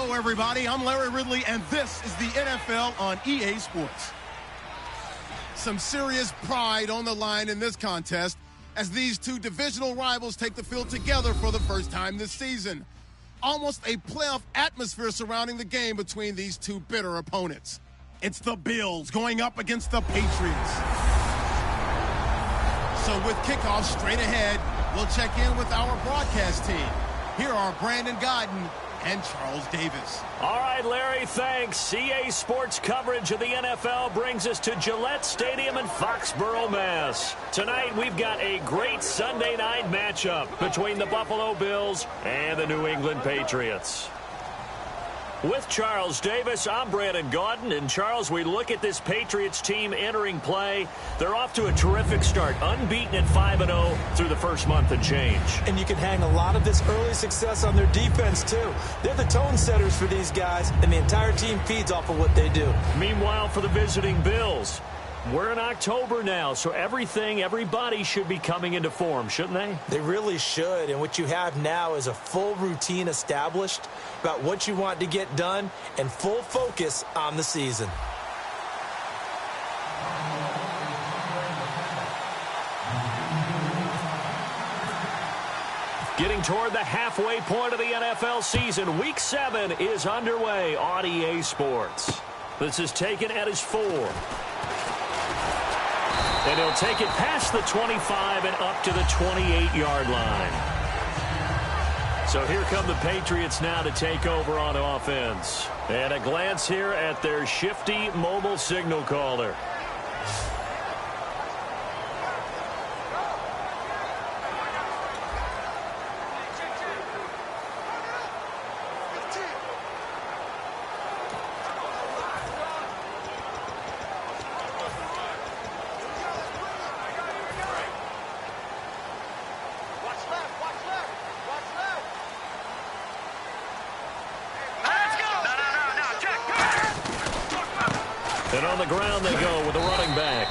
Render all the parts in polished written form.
Hello, everybody. I'm Larry Ridley, and this is the NFL on EA Sports. Some serious pride on the line in this contest as these two divisional rivals take the field together for the first time this season. Almost a playoff atmosphere surrounding the game between these two bitter opponents. It's the Bills going up against the Patriots. So with kickoff straight ahead, we'll check in with our broadcast team. Here are Brandon Godden and Charles Davis. All right, Larry, thanks. CA Sports coverage of the NFL brings us to Gillette Stadium in Foxborough, Mass. Tonight, we've got a great Sunday night matchup between the Buffalo Bills and the New England Patriots. With Charles Davis, I'm Brandon Gaudin. And, Charles, we look at this Patriots team entering play. They're off to a terrific start, unbeaten at 5-0 through the first month and change. And you can hang a lot of this early success on their defense, too. They're the tone setters for these guys, and the entire team feeds off of what they do. Meanwhile, for the visiting Bills, we're in October now, so everybody should be coming into form, shouldn't they? They really should, and what you have now is a full routine established about what you want to get done and full focus on the season. Getting toward the halfway point of the NFL season, Week 7 is underway on EA Sports. This is taken at his 4. And he'll take it past the 25 and up to the 28-yard line. So here come the Patriots now to take over on offense. And a glance here at their shifty mobile signal caller. And on the ground they go with a running back.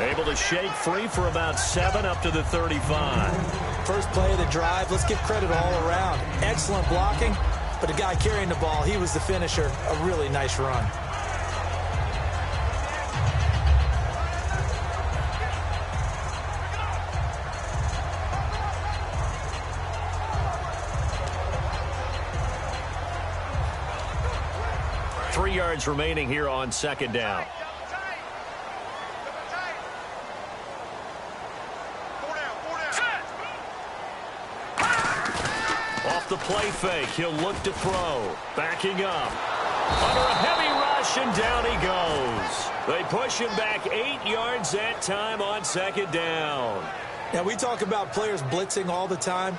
Able to shake free for about 7 up to the 35. First play of the drive, let's give credit all around. Excellent blocking, but the guy carrying the ball, he was the finisher. A really nice run. Yards remaining here on second down. Off the play fake, he'll look to throw. Backing up. Under a heavy rush, and down he goes. They push him back 8 yards that time on second down. Now, we talk about players blitzing all the time.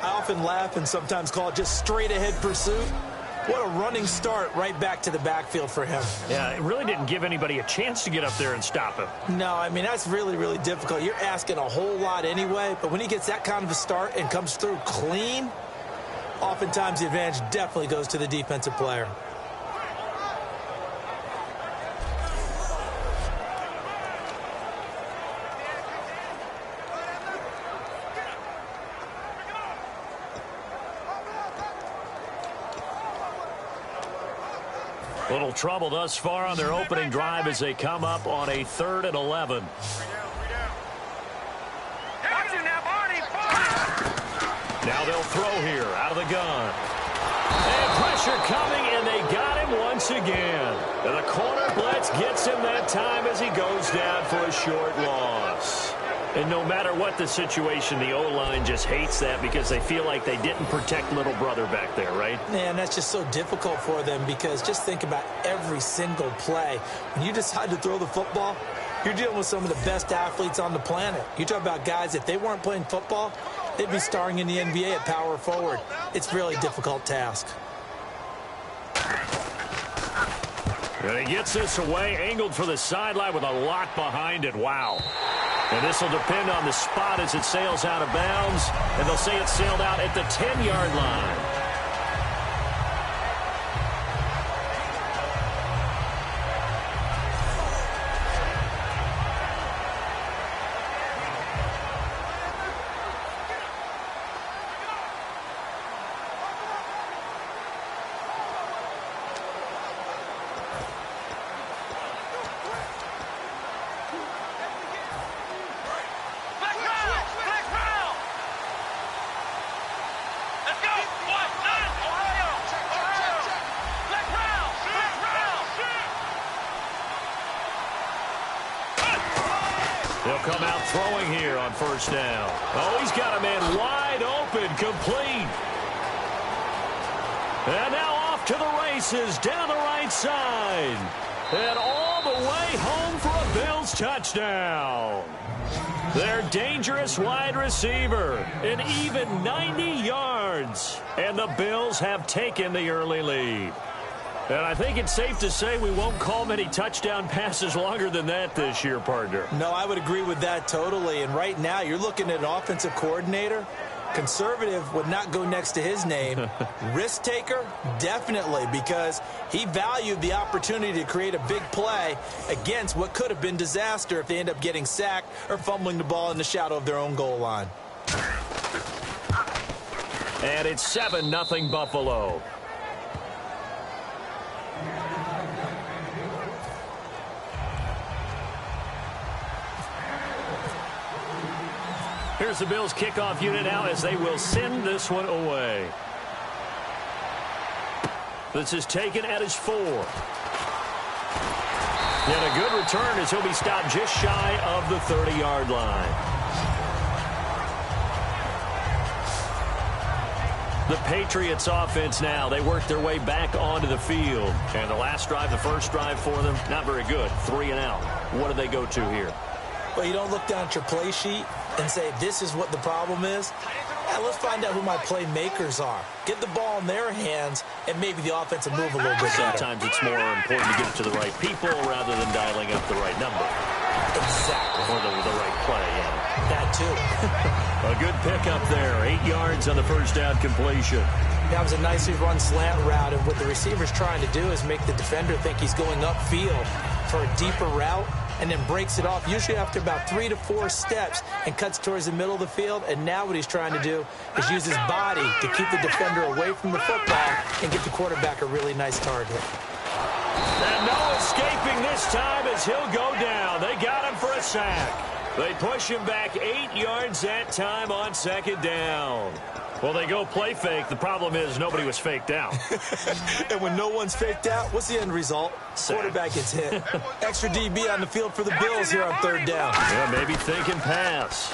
I often laugh and sometimes call it just straight-ahead pursuit. What a running start right back to the backfield for him. Yeah, it really didn't give anybody a chance to get up there and stop him. No, I mean, that's really, really difficult. You're asking a whole lot anyway, but when he gets that kind of a start and comes through clean, oftentimes the advantage definitely goes to the defensive player. Little trouble thus far on their opening drive as they come up on a 3rd and 11. Now they'll throw here out of the gun. And pressure coming, and they got him once again. And the corner blitz gets him that time as he goes down for a short loss. And no matter what the situation, the O-line just hates that because they feel like they didn't protect little brother back there, right? Man, that's just so difficult for them because just think about every single play. When you decide to throw the football, you're dealing with some of the best athletes on the planet. You talk about guys, if they weren't playing football, they'd be starring in the NBA at power forward. It's a really difficult task. And he gets this away, angled for the sideline with a lot behind it. Wow. And this will depend on the spot as it sails out of bounds. And they'll say it sailed out at the 10-yard line. They'll come out throwing here on first down. Oh, he's got a man wide open, complete. And now off to the races down the right side. And all the way home for a Bills touchdown. Their dangerous wide receiver, an even 90 yards. And the Bills have taken the early lead. And I think it's safe to say we won't call many touchdown passes longer than that this year, partner. No, I would agree with that totally. And right now, you're looking at an offensive coordinator. Conservative would not go next to his name. Risk taker, definitely, because he valued the opportunity to create a big play against what could have been disaster if they end up getting sacked or fumbling the ball in the shadow of their own goal line. And it's 7-0 Buffalo. Here's the Bills' kickoff unit now as they will send this one away. This is taken at his 4. And a good return as he'll be stopped just shy of the 30-yard line. The Patriots offense now, they work their way back onto the field. And the last drive, the first drive for them, not very good. 3 and out. What do they go to here? Well, you don't look down at your play sheet and say, this is what the problem is. Let's find out who my playmakers are. Get the ball in their hands, and maybe the offense will move a little bit better. Sometimes it's more important to get it to the right people rather than dialing up the right number. Exactly. Or the right play, yeah. That, too. A good pickup there. 8 yards on the first down completion. That was a nicely run slant route, and what the receiver's trying to do is make the defender think he's going upfield for a deeper route, and then breaks it off, usually after about 3 to 4 steps, and cuts towards the middle of the field. And now what he's trying to do is use his body to keep the defender away from the football and give the quarterback a really nice target. And no escaping this time as he'll go down. They got him for a sack. They push him back 8 yards that time on second down. Well, they go play fake. The problem is nobody was faked out. And when no one's faked out, what's the end result? Quarterback gets hit. Extra DB on the field for the Bills here on third down. Yeah, maybe thinking pass.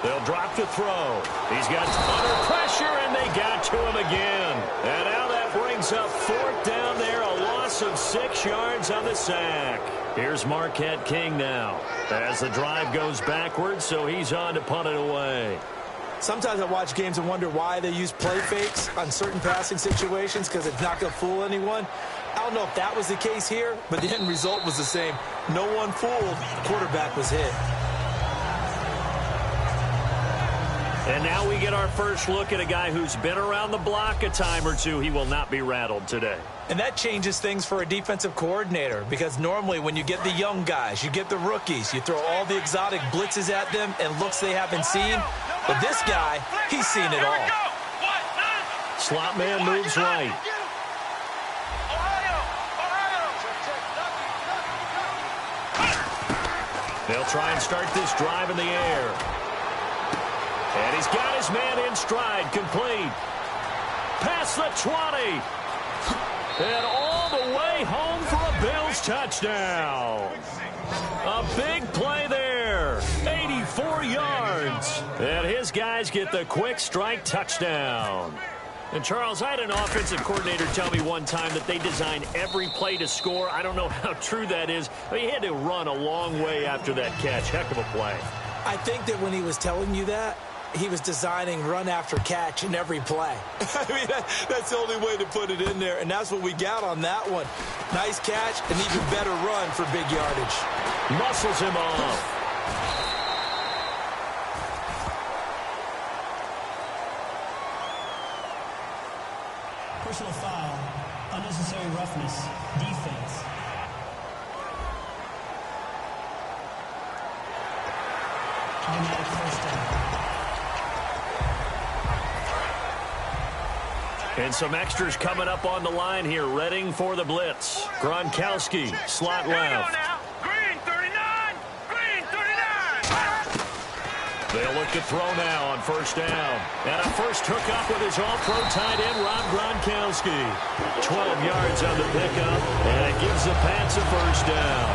They'll drop to throw. He's got under pressure, and they got to him again. And now that brings up fourth down there, a loss of 6 yards on the sack. Here's Marquette King now as the drive goes backwards, so he's on to punt it away. Sometimes I watch games and wonder why they use play fakes on certain passing situations, because it's not going to fool anyone. I don't know if that was the case here, but the end result was the same. No one fooled. The quarterback was hit. And now we get our first look at a guy who's been around the block a time or two. He will not be rattled today. And that changes things for a defensive coordinator, because normally when you get the young guys, you get the rookies, you throw all the exotic blitzes at them and looks they haven't seen. But this guy, he's seen it all. Slot man moves right. They'll try and start this drive in the air. And he's got his man in stride, complete. Past the 20. And all the way home for a Bills touchdown. A big play there. 84 yards. And his guys get the quick strike touchdown. And, Charles, I had an offensive coordinator tell me one time that they design every play to score. I don't know how true that is, but he had to run a long way after that catch. Heck of a play. I think that when he was telling you that, he was designing run after catch in every play. I mean, that's the only way to put it in there, and that's what we got on that one. Nice catch, an even better run for big yardage. Muscles him off. Personal foul, unnecessary roughness, defense. Automatic first down. And some extras coming up on the line here, readying for the blitz. Gronkowski, slot left. Green 39! Green 39! They'll look to throw now on first down. And a first hookup with his all-pro tight end, Rob Gronkowski. 12 yards on the pickup, and it gives the Pats a first down.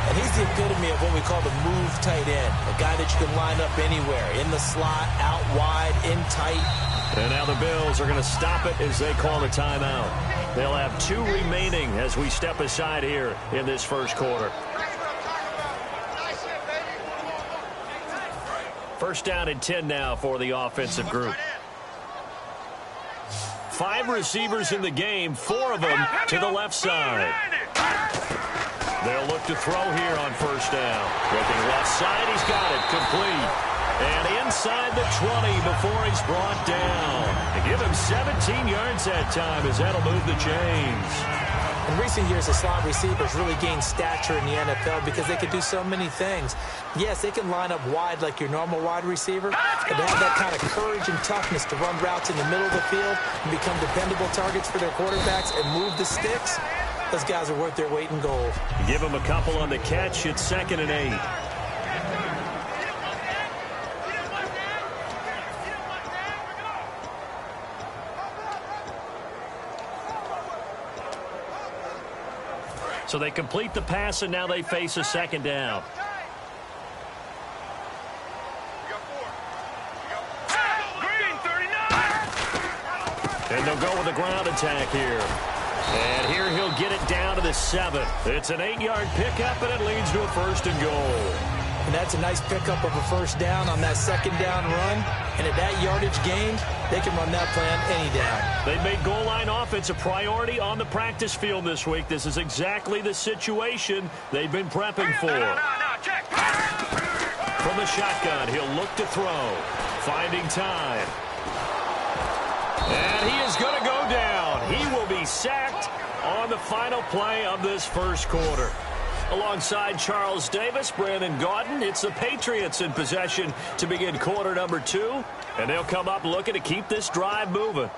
And he's the epitome of what we call the move tight end, a guy that you can line up anywhere, in the slot, out wide, in tight. And now the Bills are going to stop it as they call the timeout. They'll have 2 remaining as we step aside here in this first quarter. First down and 10 now for the offensive group. 5 receivers in the game, 4 of them to the left side. They'll look to throw here on first down. Looking left side, he's got it, complete. And inside the 20 before he's brought down. To give him 17 yards that time as that'll move the chains. In recent years, the slot receivers really gained stature in the NFL because they can do so many things. Yes, they can line up wide like your normal wide receiver, but to have that kind of courage and toughness to run routes in the middle of the field and become dependable targets for their quarterbacks and move the sticks, those guys are worth their weight in gold. Give him a couple on the catch. It's 2nd and 8. So they complete the pass, and now they face a 2nd down. And they'll go with a ground attack here. And here he'll get it down to the 7. It's an 8-yard pickup, and it leads to a 1st and goal. And that's a nice pickup of a first down on that 2nd down run. And at that yardage gain, they can run that plan any down. They've made goal line offense a priority on the practice field this week. This is exactly the situation they've been prepping for. From the shotgun, he'll look to throw. Finding time. And he is going to go down. He will be sacked on the final play of this first quarter. Alongside Charles Davis, Brandon Gaudin, it's the Patriots in possession to begin quarter number 2. And they'll come up looking to keep this drive moving.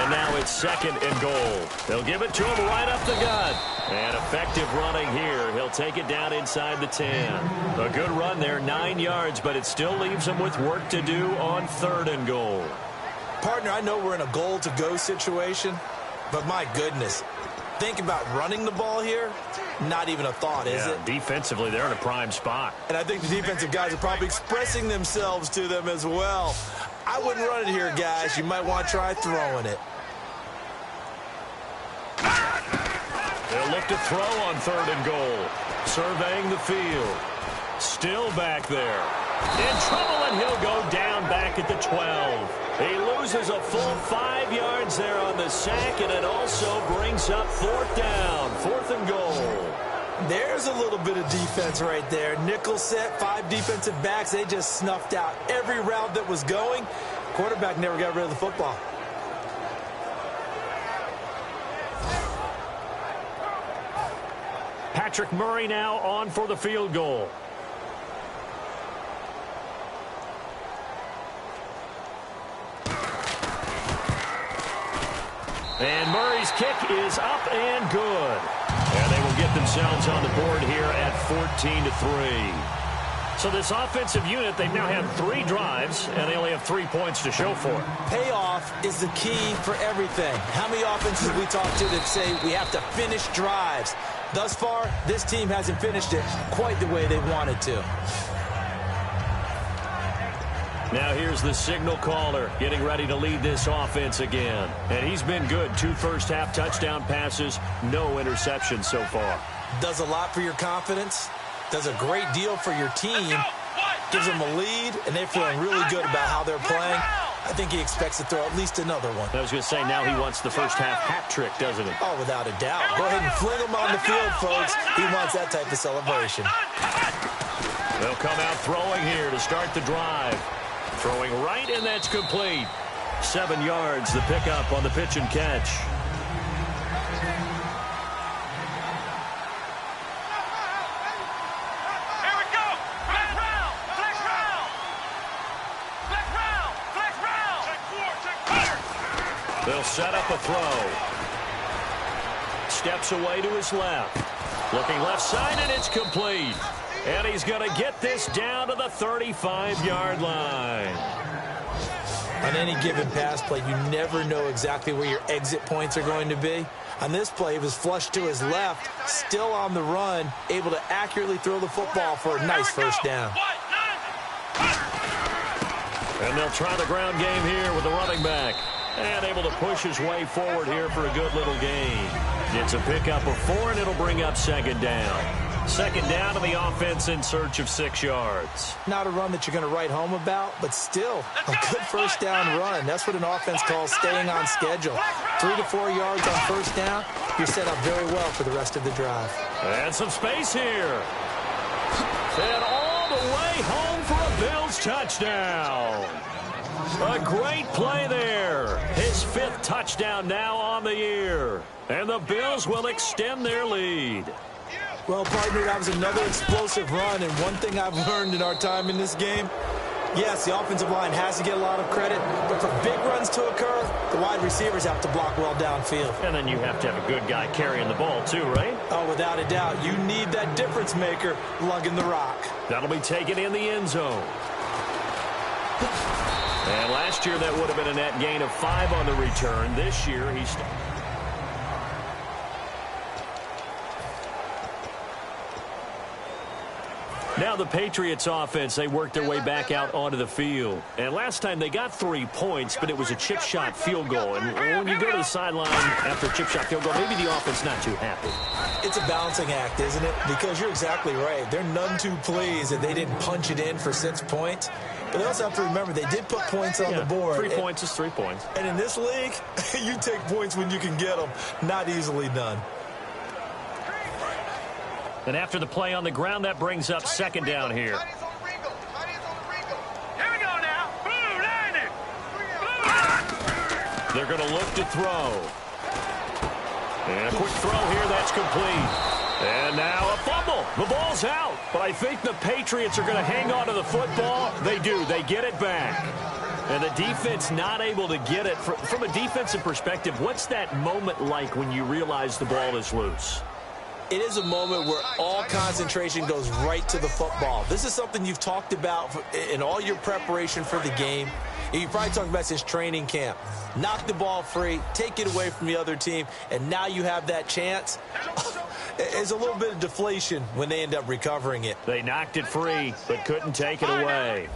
And now it's 2nd and goal. They'll give it to him right up the gut. And effective running here. He'll take it down inside the 10. A good run there, 9 yards, but it still leaves him with work to do on 3rd and goal. Partner, I know we're in a goal-to-go situation, but my goodness, think about running the ball here. Not even a thought, is it? Defensively, they're in a prime spot. And I think the defensive guys are probably expressing themselves to them as well. I wouldn't run it here, guys. You might want to try throwing it. They'll look to throw on 3rd and goal. Surveying the field. Still back there. In trouble, and he'll go down back at the 12. He loses a full 5 yards there on the sack, and it also brings up 4th down. 4th and goal. There's a little bit of defense right there. Nickel set, 5 defensive backs. They just snuffed out every route that was going. Quarterback never got rid of the football. Patrick Murray now on for the field goal. And Murray's kick is up and good. And they will get themselves on the board here at 14-3. So this offensive unit, they've now had 3 drives, and they only have 3 points to show for it. Payoff is the key for everything. How many offenses we talk to that say we have to finish drives? Thus far, this team hasn't finished it quite the way they wanted to. Now here's the signal caller getting ready to lead this offense again. And he's been good. 2 first-half touchdown passes, no interceptions so far. Does a lot for your confidence. Does a great deal for your team. Gives them a lead, and they're feeling really good about how they're playing. I think he expects to throw at least another one. I was going to say, now he wants the first-half hat trick, doesn't he? Oh, without a doubt. Go ahead and fling him on the field, folks. He wants that type of celebration. They'll come out throwing here to start the drive. Throwing right, and that's complete. 7 yards, the pickup on the pitch and catch. Here we go. Flex round. Flex round. Flex round. Flex round. They'll set up a throw. Steps away to his left. Looking left side, and it's complete. And he's going to get this down to the 35-yard line. On any given pass play, you never know exactly where your exit points are going to be. On this play, he was flushed to his left, still on the run, able to accurately throw the football for a nice first down. And they'll try the ground game here with the running back. And able to push his way forward here for a good little gain. It's a pickup of 4, and it'll bring up second down. Second down to the offense in search of 6 yards. Not a run that you're going to write home about, but still a good first down run. That's what an offense calls staying on schedule. 3 to 4 yards on first down, you're set up very well for the rest of the drive. And some space here. And all the way home for a Bills touchdown. A great play there. His 5th touchdown now on the year. And the Bills will extend their lead. Well, partner, that was another explosive run, and one thing I've learned in our time in this game, yes, the offensive line has to get a lot of credit, but for big runs to occur, the wide receivers have to block well downfield. And then you have to have a good guy carrying the ball too, right? Oh, without a doubt. You need that difference maker lugging the rock. That'll be taken in the end zone. And last year that would have been a net gain of 5 on the return. This year he's... Now the Patriots offense, they worked their way back out onto the field. And last time they got 3 points, but it was a chip shot field goal. And when you go to the sideline after a chip shot field goal, maybe the offense not too happy. It's a balancing act, isn't it? Because you're exactly right. They're none too pleased that they didn't punch it in for 6 points. But they also have to remember they did put points on the board. 3 points is 3 points. And in this league, you take points when you can get them. Not easily done. And after the play on the ground, that brings up second down here. Here we go now. They're going to look to throw. And a quick throw here, that's complete. And now a fumble. The ball's out. But I think the Patriots are going to hang on to the football. They do. They get it back. And the defense not able to get it. From a defensive perspective, what's that moment like when you realize the ball is loose? It is a moment where all concentration goes right to the football. This is something you've talked about in all your preparation for the game. You've probably talked about since training camp. Knock the ball free, take it away from the other team, and now you have that chance. There's a little bit of deflation when they end up recovering it. They knocked it free, but couldn't take it away.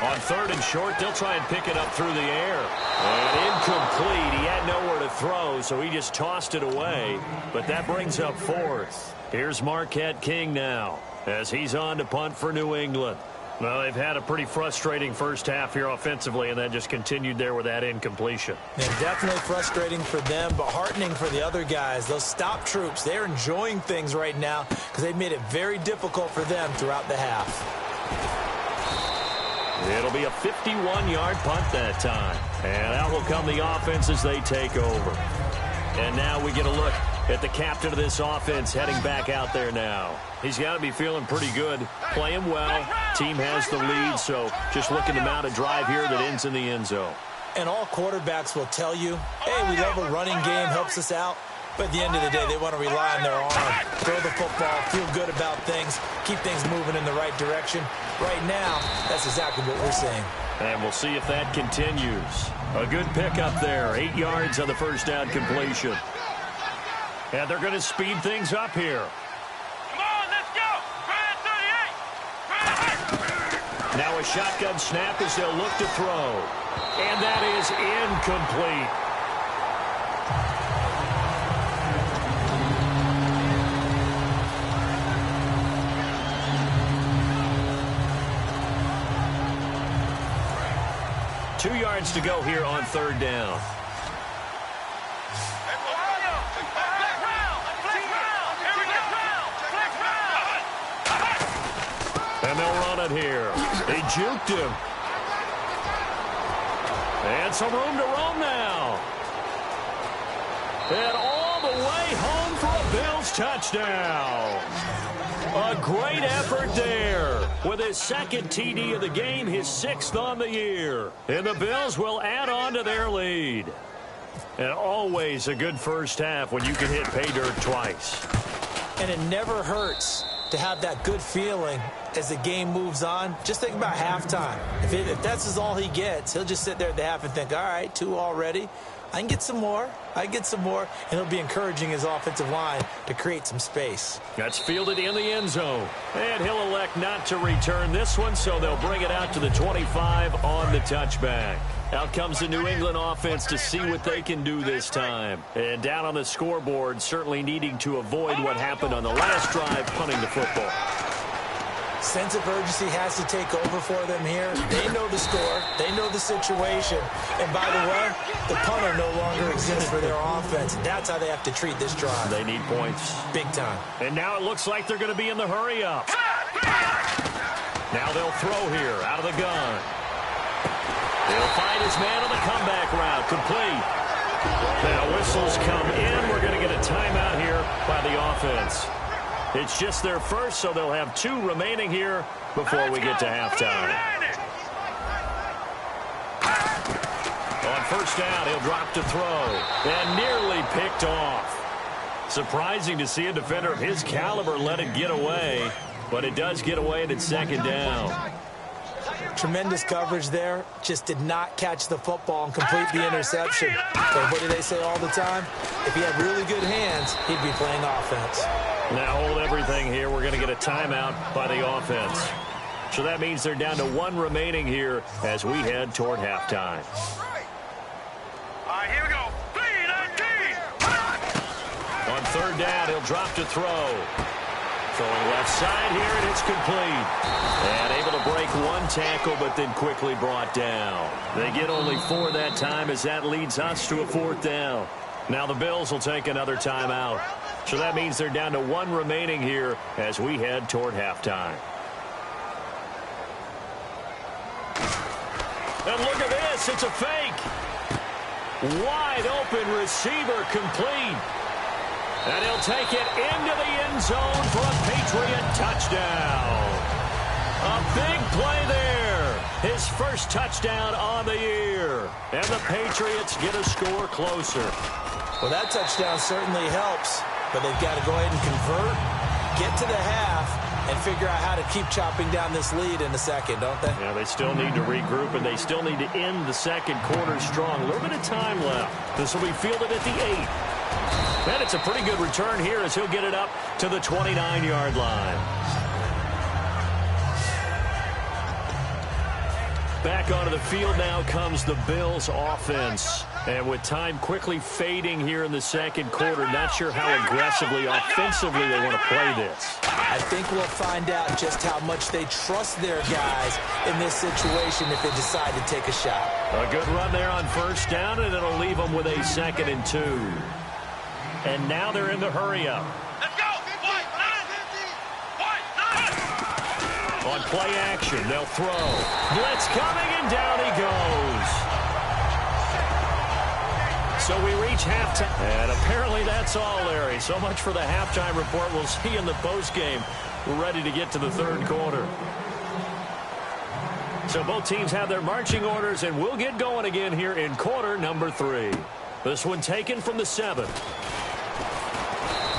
On 3rd and short, they'll try and pick it up through the air. And incomplete. He had nowhere to throw, so he just tossed it away. But that brings up 4th. Here's Marquette King now as he's on to punt for New England. Well, they've had a pretty frustrating first half here offensively, and that just continued there with that incompletion. And definitely frustrating for them, but heartening for the other guys. Those stop troops, they're enjoying things right now because they've made it very difficult for them throughout the half. It'll be a 51-yard punt that time. And out will come the offense as they take over. And now we get a look at the captain of this offense heading back out there now. He's got to be feeling pretty good, playing well. Team has the lead, so just looking to mount a drive here that ends in the end zone. And all quarterbacks will tell you, hey, we love a running game, helps us out. But at the end of the day, they want to rely on their arm, throw the football, feel good about things, keep things moving in the right direction. Right now, that's exactly what we're seeing. And we'll see if that continues. A good pickup there, 8 yards on the first down completion. And they're going to speed things up here. Come on, let's go. Try 38. Now a shotgun snap as they'll look to throw. And that is incomplete. Two yards to go here on 3rd down. And they'll run it here. They juked him. And some room to roam now. And all the way home for a Bills touchdown. A great effort there. With his 2nd TD of the game, his 6th on the year. And the Bills will add on to their lead. And always a good first half when you can hit pay dirt twice. And it never hurts to have that good feeling as the game moves on. Just think about halftime. If that's all he gets, he'll just sit there at the half and think, all right, 2 already. I can get some more. And he'll be encouraging his offensive line to create some space. That's fielded in the end zone. And he'll elect not to return this one, so they'll bring it out to the 25 on the touchback. Out comes the New England offense to see what they can do this time. And down on the scoreboard, certainly needing to avoid what happened on the last drive, punting the football. Sense of urgency has to take over for them here. They know the score. They know the situation. And by the way, the punter no longer exists for their offense. That's how they have to treat this drive. They need points. Big time. And now it looks like they're going to be in the hurry-up. Now they'll throw here out of the gun. He'll find his man on the comeback route. Complete. Now whistles come in. We're going to get a timeout here by the offense. It's just their first, so they'll have 2 remaining here before we get to halftime. On first down, he'll drop to throw. And nearly picked off. Surprising to see a defender of his caliber let it get away, but it does get away and it's second down. Tremendous coverage there. Just did not catch the football and complete the interception. But what do they say all the time? If he had really good hands, he'd be playing offense. Now hold everything here. We're going to get a timeout by the offense. So that means they're down to 1 remaining here as we head toward halftime. All right, here we go. 3-19. On third down, he'll drop to throw. Throwing left side here, and it's complete. And able to break 1 tackle, but then quickly brought down. They get only 4 that time as that leads us to a 4th down. Now the Bills will take another timeout. So that means they're down to 1 remaining here as we head toward halftime. And look at this. It's a fake. Wide open receiver complete. And he'll take it into the end zone for a Patriot touchdown. A big play there. His first touchdown on the year. And the Patriots get a score closer. Well, that touchdown certainly helps. But they've got to go ahead and convert, get to the half, and figure out how to keep chopping down this lead in the second, don't they? Yeah, they still need to regroup, and they still need to end the second quarter strong. A little bit of time left. This will be fielded at the 8. And it's a pretty good return here as he'll get it up to the 29-yard line. Back onto the field now comes the Bills offense. And with time quickly fading here in the second quarter, not sure how aggressively, offensively they want to play this. I think we'll find out just how much they trust their guys in this situation if they decide to take a shot. A good run there on first down, and it'll leave them with a 2nd and 2. And now they're in the hurry-up. Let's go. On play action, they'll throw. Blitz coming, and down he goes. So we reach halftime. And apparently that's all, Larry. So much for the halftime report. We'll see you in the postgame. We're ready to get to the 3rd quarter. So both teams have their marching orders, and we'll get going again here in quarter number 3. This one taken from the 7.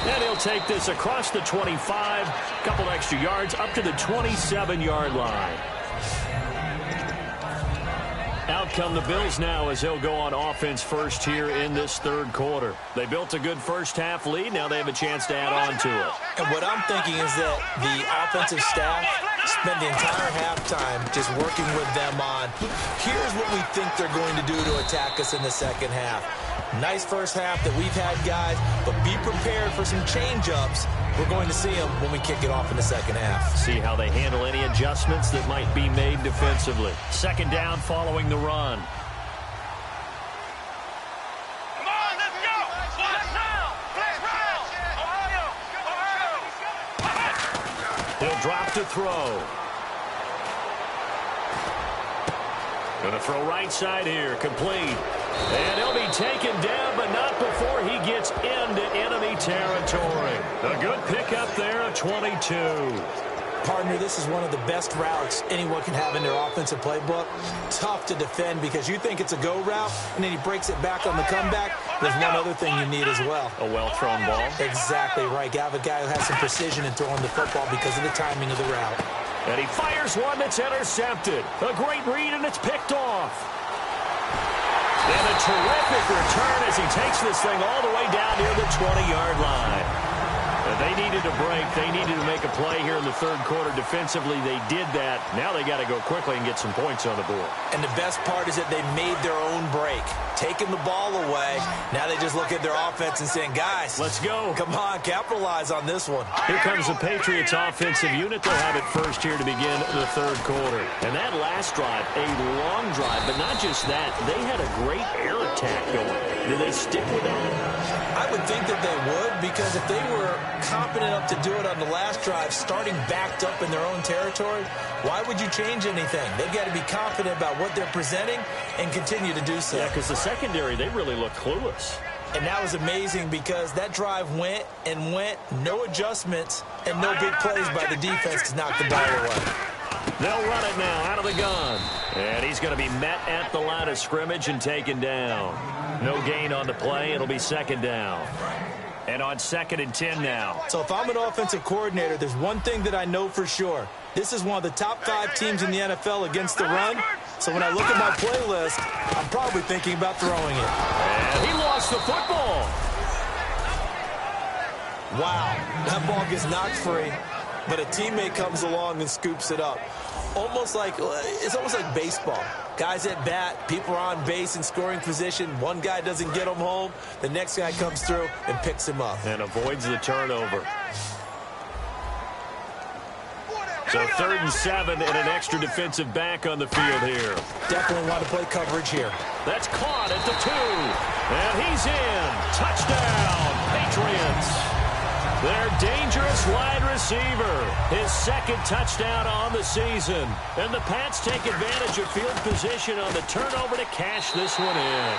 And he'll take this across the 25, couple extra yards, up to the 27-yard line. Out come the Bills now as they'll go on offense first here in this 3rd quarter. They built a good first half lead. Now they have a chance to add on to it. And what I'm thinking is that the offensive staff spent the entire halftime just working with them on, here's what we think they're going to do to attack us in the second half. Nice first half that we've had, guys, but be prepared for some change-ups. We're going to see them when we kick it off in the second half. See how they handle any adjustments that might be made defensively. 2nd down following the run. Come on, let's go. Flex round. Ohio. He'll drop to throw. Going to throw right side here, complete. And he'll be taken down, but not before he gets into enemy territory. A good pickup there of 22. Partner, this is one of the best routes anyone can have in their offensive playbook. Tough to defend because you think it's a go route, and then he breaks it back on the comeback. There's one other thing you need as well. A well-thrown ball. Exactly right. You have a guy who has some precision in throwing the football because of the timing of the route. And he fires one that's intercepted. A great read, and it's picked off. And a terrific return as he takes this thing all the way down near the 20-yard line. They needed a break. They needed to make a play here in the third quarter. Defensively, they did that. Now they got to go quickly and get some points on the board. And the best part is that they made their own break. Taking the ball away. Now they just look at their offense and saying, guys, let's go. Come on, capitalize on this one. Here comes the Patriots offensive unit. They'll have it first here to begin the third quarter. And that last drive, a long drive, but not just that. They had a great air attack going. Do they stick with that? I would think that they would, because if they were competent enough to do it on the last drive, starting backed up in their own territory, why would you change anything? They've got to be confident about what they're presenting and continue to do so. Yeah, because the secondary, they really look clueless. And that was amazing because that drive went and went, no adjustments, and no big plays by the defense to knock the ball away. They'll run it now out of the gun. And he's going to be met at the line of scrimmage and taken down. No gain on the play. It'll be second down. And on 2nd and 10 now. So if I'm an offensive coordinator, there's one thing that I know for sure. This is one of the top 5 teams in the NFL against the run. So when I look at my playlist, I'm probably thinking about throwing it. And he lost the football. Wow, that ball gets knocked free, but a teammate comes along and scoops it up. It's almost like baseball. Guys at bat, people are on base in scoring position. One guy doesn't get him home. The next guy comes through and picks him up. And avoids the turnover. So 3rd and 7 and an extra defensive back on the field here. Definitely want to play coverage here. That's caught at the 2. And he's in. Touchdown, Patriots. Their dangerous wide receiver. His 2nd touchdown on the season. And the Pats take advantage of field position on the turnover to cash this one in.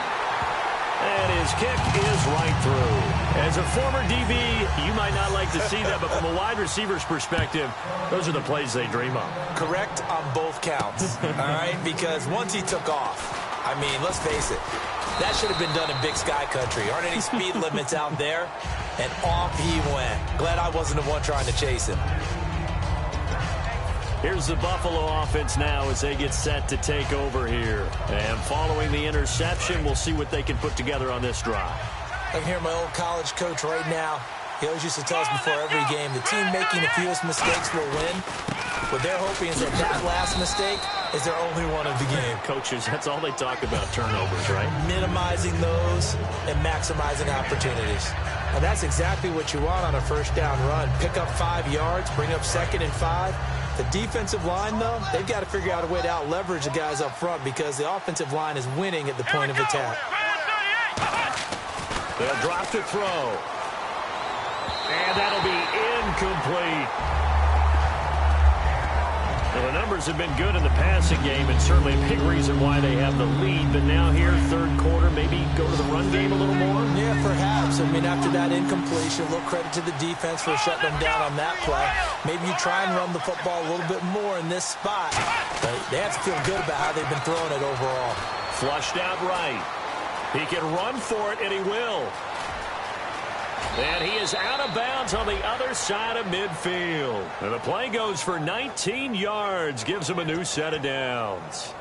And his kick is right through. As a former DB, you might not like to see that, but from a wide receiver's perspective, those are the plays they dream of. Correct on both counts, all right? Because once he took off, I mean, let's face it, that should have been done in Big Sky Country. Aren't any speed limits out there? And off he went. Glad I wasn't the one trying to chase him. Here's the Buffalo offense now as they get set to take over here. And following the interception, we'll see what they can put together on this drive. I can hear my old college coach right now. He always used to tell us before every game, the team making the fewest mistakes will win. What they're hoping is that last mistake is their only one of the game. Coaches, that's all they talk about, turnovers, right? Minimizing those and maximizing opportunities. And that's exactly what you want on a first down run. Pick up 5 yards, bring up 2nd and 5. The defensive line, though, they've got to figure out a way to out-leverage the guys up front because the offensive line is winning at the point of attack. They'll drop to throw. And that'll be incomplete. Well, the numbers have been good in the passing game, and certainly a big reason why they have the lead. But now here, third quarter, maybe go to the run game a little more? Yeah, perhaps. I mean, after that incompletion, a little credit to the defense for shutting them down on that play. Maybe you try and run the football a little bit more in this spot. But they have to feel good about how they've been throwing it overall. Flushed out right. He can run for it, and he will. And he is out of bounds on the other side of midfield. And the play goes for 19 yards, gives him a new set of downs.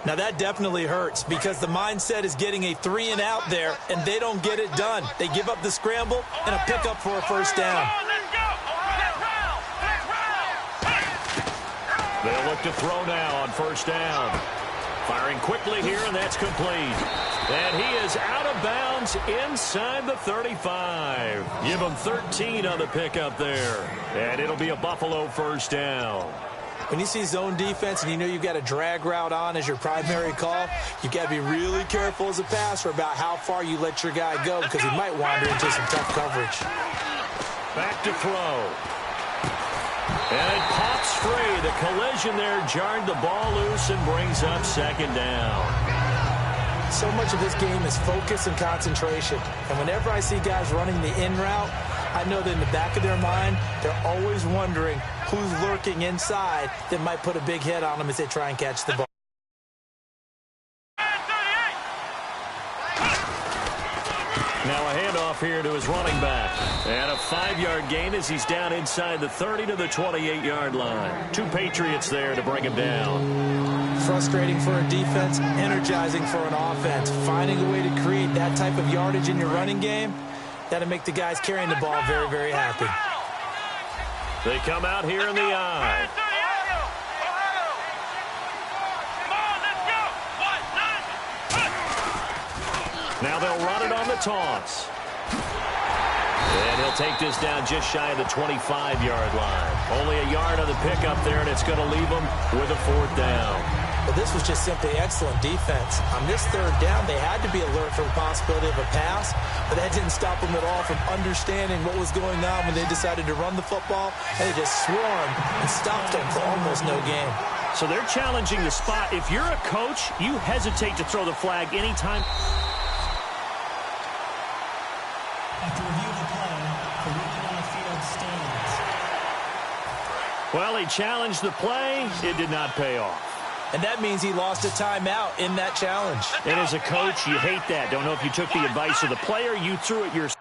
Now that definitely hurts because the mindset is getting a 3-and-out there, and they don't get it done. They give up the scramble and a pickup for a first down. They'll look to throw now on first down. Firing quickly here, and that's complete. And he is out of bounds inside the 35. Give him 13 on the pickup there. And it'll be a Buffalo first down. When you see zone defense and you know you've got a drag route on as your primary call, you've got to be really careful as a passer about how far you let your guy go because he might wander into some tough coverage. Back to throw. And it pops free. The collision there jarred the ball loose and brings up second down. So much of this game is focus and concentration. And whenever I see guys running the in route, I know that in the back of their mind, they're always wondering who's lurking inside that might put a big hit on them as they try and catch the ball. Now a handoff here to his running back. And a 5-yard gain as he's down inside the 30 to the 28-yard line. 2 Patriots there to bring him down. Frustrating for a defense, energizing for an offense. Finding a way to create that type of yardage in your running game, that'll make the guys carrying the ball very, very happy. They come out here in the eye. Now they'll run it on the toss. And he'll take this down just shy of the 25-yard line. Only a yard on the pickup there, and it's going to leave them with a 4th down. Well, this was just simply excellent defense. On this 3rd down, they had to be alert for the possibility of a pass, but that didn't stop them at all from understanding what was going on when they decided to run the football, and they just swarmed and stopped them for almost no gain. So they're challenging the spot. If you're a coach, you hesitate to throw the flag anytime. After review of the play, the ruling on the field stands. Well, he challenged the play. It did not pay off. And that means he lost a timeout in that challenge. And as a coach, you hate that. Don't know if you took the advice of the player. You threw it yourself,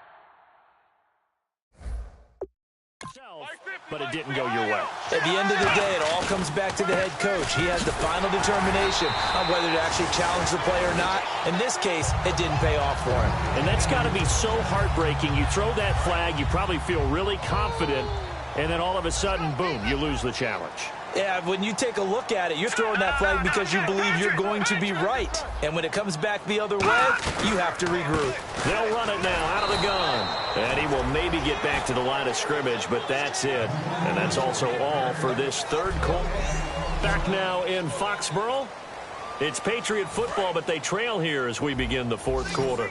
but it didn't go your way. At the end of the day, it all comes back to the head coach. He has the final determination on whether to actually challenge the play or not. In this case, it didn't pay off for him. And that's got to be so heartbreaking. You throw that flag, you probably feel really confident, and then all of a sudden, boom, you lose the challenge. Yeah, when you take a look at it, you're throwing that flag because you believe you're going to be right. And when it comes back the other way, you have to regroup. They'll run it now out of the gun. And he will maybe get back to the line of scrimmage, but that's it. And that's also all for this 3rd quarter. Back now in Foxborough. It's Patriot football, but they trail here as we begin the 4th quarter.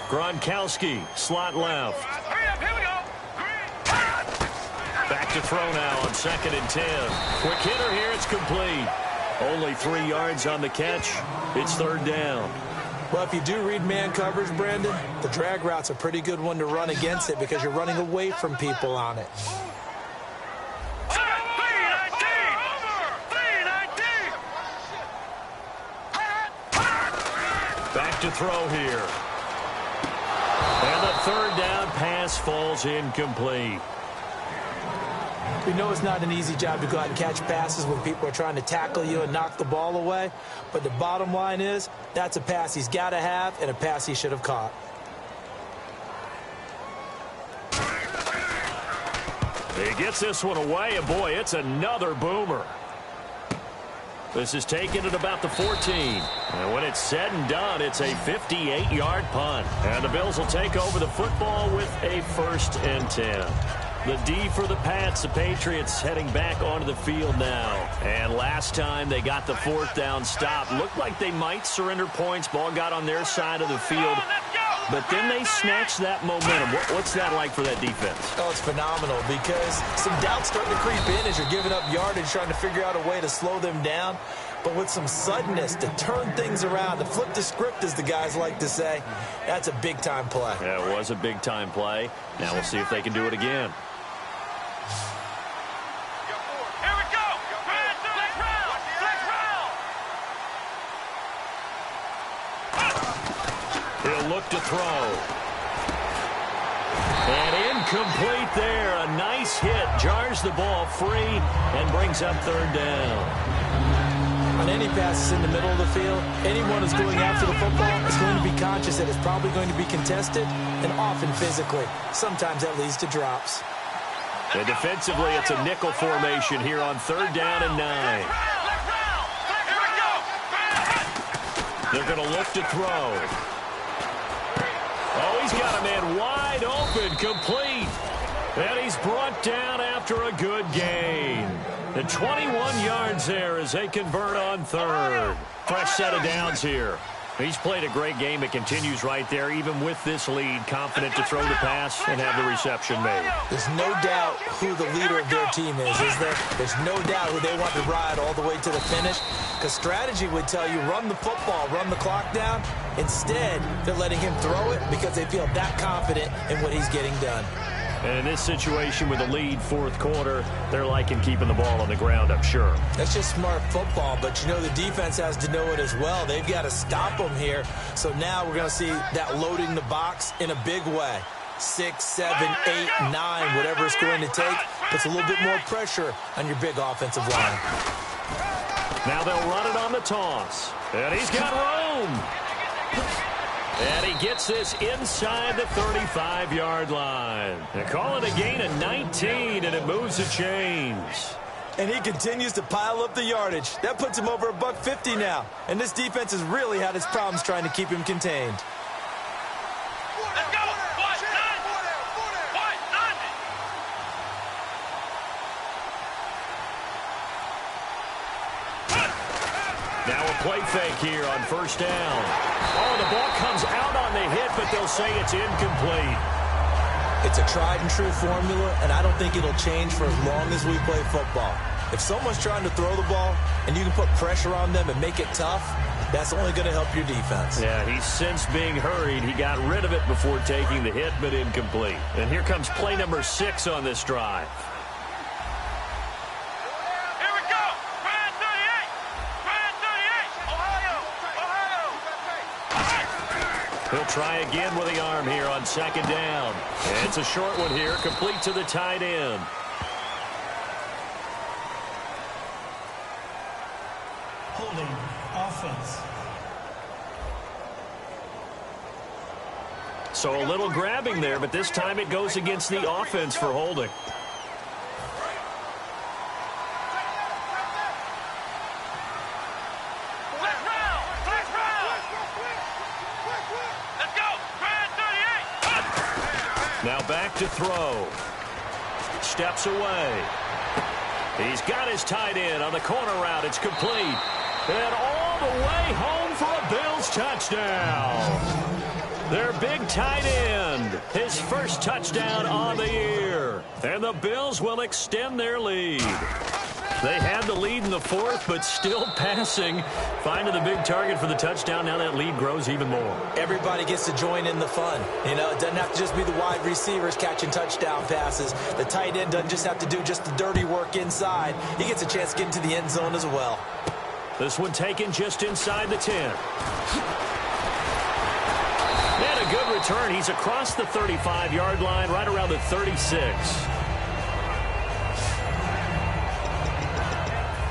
Gronkowski, slot left. Back to throw now on 2nd and 10. Quick hitter here, it's complete. Only 3 yards on the catch. It's 3rd down. Well, if you do read man coverage, Brandon, the drag route's a pretty good one to run against it because you're running away from people on it. Back to throw here. And the 3rd down pass falls incomplete. We know it's not an easy job to go out and catch passes when people are trying to tackle you and knock the ball away. But the bottom line is, that's a pass he's got to have and a pass he should have caught. He gets this one away, and boy, it's another boomer. This is taken at about the 14. And when it's said and done, it's a 58-yard punt. And the Bills will take over the football with a 1st and 10. The D for the Pats, the Patriots heading back onto the field now. And last time they got the 4th down stop, looked like they might surrender points. Ball got on their side of the field. But then they snatched that momentum. What's that like for that defense? Oh, it's phenomenal because some doubt's starting to creep in as you're giving up yardage, trying to figure out a way to slow them down. But with some suddenness to turn things around, to flip the script, as the guys like to say, that's a big-time play. Yeah, it was a big-time play. Now we'll see if they can do it again. Look to throw. And incomplete there. A nice hit. Jars the ball free and brings up 3rd down. On any passes in the middle of the field, anyone who's going after the football is going to be conscious that it's probably going to be contested and often physically. Sometimes that leads to drops. And defensively, it's a nickel formation here on 3rd down and 9. They're going to look to throw. Oh, he's got a man wide open, complete. And he's brought down after a good gain. The 21 yards there as they convert on 3rd. Fresh set of downs here. He's played a great game. It continues right there, even with this lead, confident to throw the pass and have the reception made. There's no doubt who the leader of their team is there? There's no doubt who they want to ride all the way to the finish, because strategy would tell you run the football, run the clock down. Instead, they're letting him throw it because they feel that confident in what he's getting done. And in this situation with the lead fourth quarter, they're liking keeping the ball on the ground, I'm sure. That's just smart football, but you know the defense has to know it as well. They've got to stop them here. So now we're going to see that loading the box in a big way. 6, 7, 8, 9, whatever it's going to take, puts a little bit more pressure on your big offensive line. Now they'll run it on the toss. And he's got room. And he gets this inside the 35-yard line. They call it a gain of 19, and it moves the chains. And he continues to pile up the yardage. That puts him over $150 now. And this defense has really had its problems trying to keep him contained. Let's go. Now a play fake here on first down. Oh, the ball comes out on the hit, but they'll say it's incomplete. It's a tried-and-true formula, and I don't think it'll change for as long as we play football. If someone's trying to throw the ball and you can put pressure on them and make it tough, that's only going to help your defense. Yeah, he's since being hurried. He got rid of it before taking the hit, but incomplete. And here comes play number 6 on this drive. He'll try again with the arm here on second down. And it's a short one here, complete to the tight end. Holding, offense. So a little grabbing there, but this time it goes against the offense for holding. Now back to throw. Steps away. He's got his tight end on the corner route. It's complete. And all the way home for a Bills touchdown. Their big tight end. His first touchdown on the year. And the Bills will extend their lead. They had the lead in the fourth, but still passing. Finding the big target for the touchdown. Now that lead grows even more. Everybody gets to join in the fun. You know, it doesn't have to just be the wide receivers catching touchdown passes. The tight end doesn't just have to do just the dirty work inside. He gets a chance to get into the end zone as well. This one taken just inside the 10. And a good return. He's across the 35-yard line, right around the 36.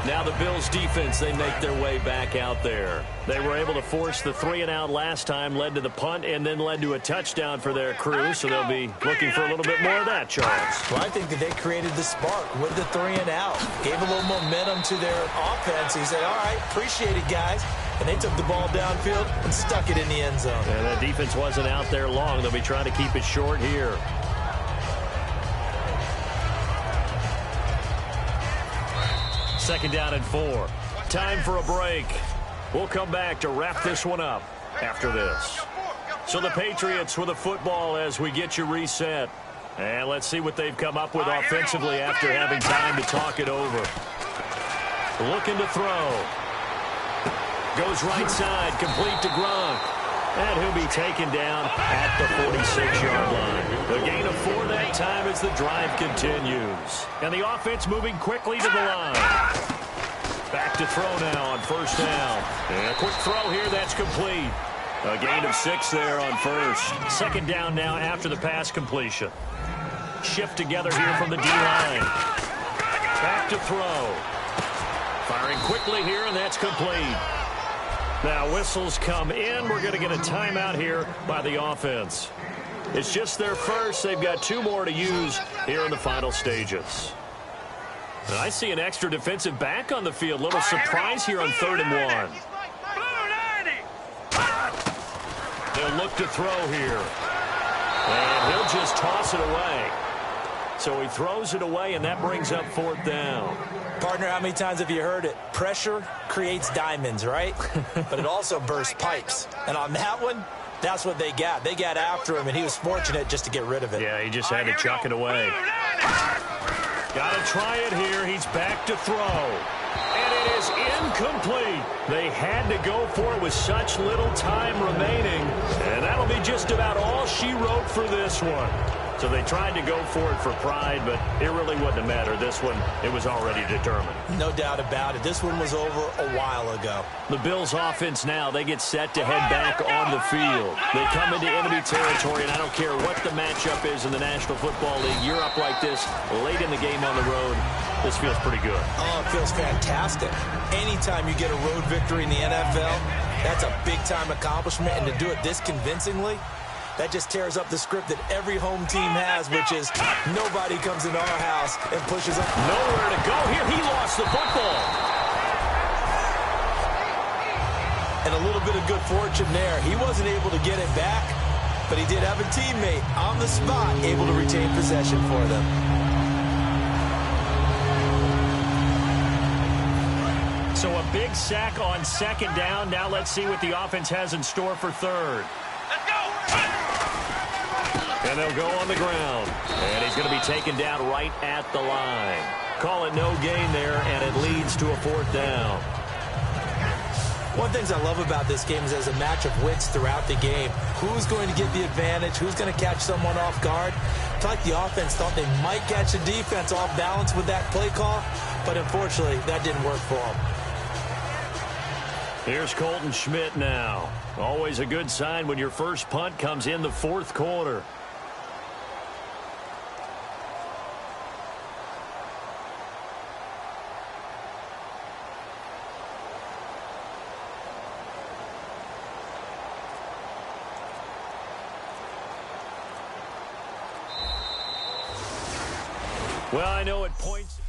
Now the Bills defense, they make their way back out there. They were able to force the 3-and-out last time, led to the punt, and then led to a touchdown for their crew, so they'll be looking for a little bit more of that, Charles. Well, I think that they created the spark with the 3-and-out. Gave a little momentum to their offense. He said, all right, appreciate it, guys. And they took the ball downfield and stuck it in the end zone. And that defense wasn't out there long. They'll be trying to keep it short here. Second down and 4. Time for a break. We'll come back to wrap this one up after this. So the Patriots with the football as we get you reset. And let's see what they've come up with offensively after having time to talk it over. Looking to throw. Goes right side, complete to Gronk. And he'll be taken down at the 46-yard line. A gain of 4 that time as the drive continues. And the offense moving quickly to the line. Back to throw now on first down. And a quick throw here, that's complete. A gain of 6 there on first. Second down now after the pass completion. Shift together here from the D-line. Back to throw. Firing quickly here, and that's complete. Now whistles come in. We're going to get a timeout here by the offense. It's just their first. They've got 2 more to use here in the final stages. And I see an extra defensive back on the field. Little surprise here on 3rd and 1. They'll look to throw here. And he'll just toss it away. So he throws it away, and that brings up 4th down. Partner, how many times have you heard it? Pressure creates diamonds, right? But it also bursts pipes. And on that one, that's what they got. They got after him, and he was fortunate just to get rid of it. Yeah, he just had to chuck it away. Got to try it here. He's back to throw. And it is incomplete. They had to go for it with such little time remaining. And that'll be just about all she wrote for this one. So they tried to go for it for pride, but it really wouldn't matter. This one, it was already determined. No doubt about it. This one was over a while ago. The Bills' offense now, they get set to head back on the field. They come into enemy territory, and I don't care what the matchup is in the National Football League. You're up like this late in the game on the road. This feels pretty good. Oh, it feels fantastic. Anytime you get a road victory in the NFL, that's a big-time accomplishment, and to do it this convincingly, that just tears up the script that every home team has, which is nobody comes into our house and pushes up. Nowhere to go here. He lost the football. And a little bit of good fortune there. He wasn't able to get it back, but he did have a teammate on the spot able to retain possession for them. So a big sack on 2nd down. Now let's see what the offense has in store for 3rd. Let's go! And they'll go on the ground. And he's going to be taken down right at the line. Call it no gain there, and it leads to a 4th down. One of the things I love about this game is there's a match of wits throughout the game. Who's going to get the advantage? Who's going to catch someone off guard? It's like the offense thought they might catch the defense off balance with that play call, but unfortunately, that didn't work for them. Here's Colton Schmidt now. Always a good sign when your first punt comes in the 4th quarter. Well, I know it points...